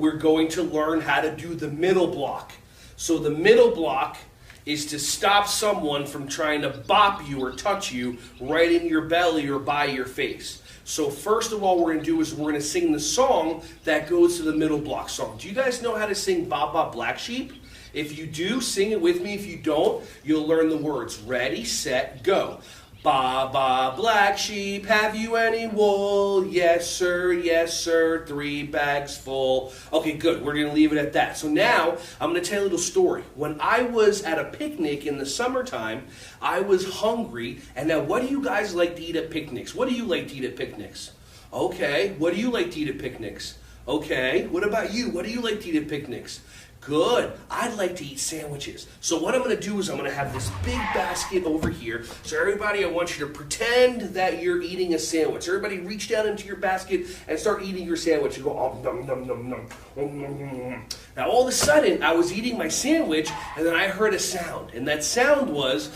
we're going to learn how to do the middle block. So the middle block is to stop someone from trying to bop you or touch you right in your belly or by your face. So first of all, we're going to do is we're going to sing the song that goes to the middle block song. Do you guys know how to sing Ba Ba Black Sheep? If you do, sing it with me. If you don't, you'll learn the words. Ready, set, go. Ba ba black sheep, have you any wool? Yes sir, 3 bags full. Okay, good, we're gonna leave it at that. So now, I'm gonna tell you a little story. When I was at a picnic in the summertime, I was hungry, and now what do you guys like to eat at picnics? What do you like to eat at picnics? Okay, what do you like to eat at picnics? Okay, what about you? What do you like to eat at picnics? Good. I'd like to eat sandwiches. So what I'm going to do is I'm going to have this big basket over here. So everybody, I want you to pretend that you're eating a sandwich. Everybody reach down into your basket and start eating your sandwich. You go, oh, nom, nom, nom, nom, nom, nom, nom. Now all of a sudden, I was eating my sandwich, and then I heard a sound. And that sound was,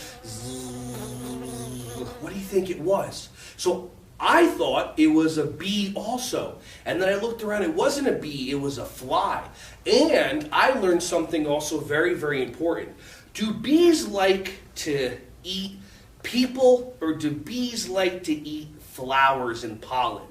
what do you think it was? So I thought it was a bee also. And then I looked around, it wasn't a bee, it was a fly. And I learned something also very, very important. Do bees like to eat people, or do bees like to eat flowers and pollen?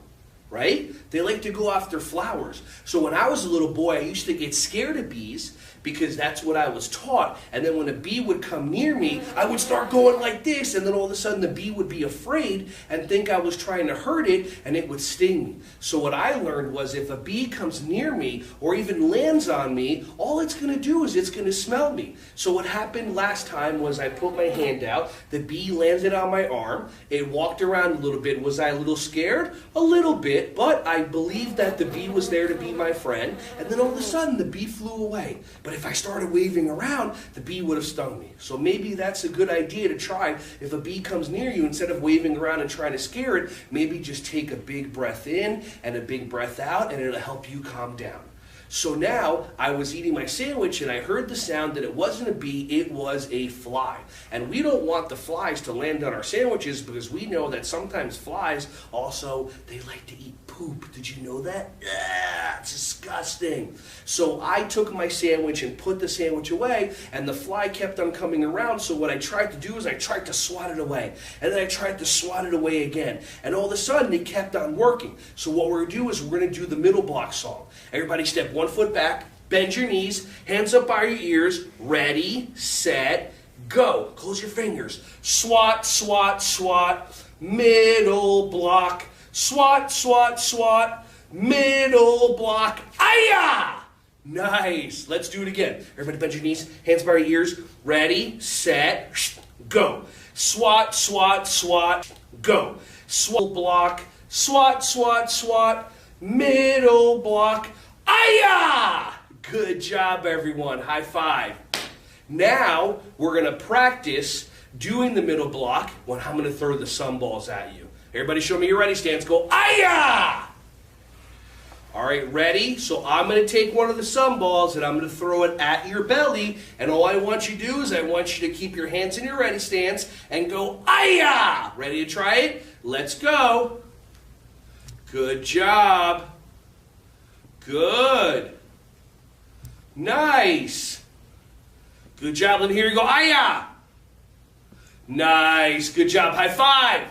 Right? They like to go after flowers. So when I was a little boy, I used to get scared of bees because that's what I was taught. And then when a bee would come near me, I would start going like this, and then all of a sudden the bee would be afraid and think I was trying to hurt it, and it would sting me. So what I learned was if a bee comes near me or even lands on me, all it's going to do is it's going to smell me. So what happened last time was I put my hand out, the bee landed on my arm, it walked around a little bit. Was I a little scared? A little bit, but I believed that the bee was there to be my friend, and then all of a sudden the bee flew away. But if I started waving around, the bee would have stung me. So maybe that's a good idea to try. If a bee comes near you, instead of waving around and trying to scare it, maybe just take a big breath in and a big breath out, and it'll help you calm down. So now I was eating my sandwich and I heard the sound that it wasn't a bee, it was a fly. And we don't want the flies to land on our sandwiches because we know that sometimes flies also, they like to eat poop. Did you know that? Yeah, it's disgusting. So I took my sandwich and put the sandwich away, and the fly kept on coming around. So what I tried to do is I tried to swat it away, and then I tried to swat it away again. And all of a sudden it kept on working. So what we're going to do is we're going to do the middle block song. Everybody step 1 foot back, bend your knees, hands up by your ears, ready, set, go. Close your fingers. Swat, swat, swat, middle block. Swat, swat, swat, middle block. AHYA! Nice. Let's do it again. Everybody bend your knees, hands by your ears, ready, set, go. Swat, swat, swat, go. Swat block, swat, swat, swat, middle block. AHYA! Good job, everyone. High five. Now, we're going to practice doing the middle block when I'm going to throw the sunballs at you. Everybody show me your ready stance. Go, AHYA! All right, ready? So I'm going to take one of the sunballs and I'm going to throw it at your belly. And all I want you to do is I want you to keep your hands in your ready stance and go, AHYA! Ready to try it? Let's go. Good job. Good. Nice. Good job. Let me hear you go, AHYA! Nice. Good job. High five.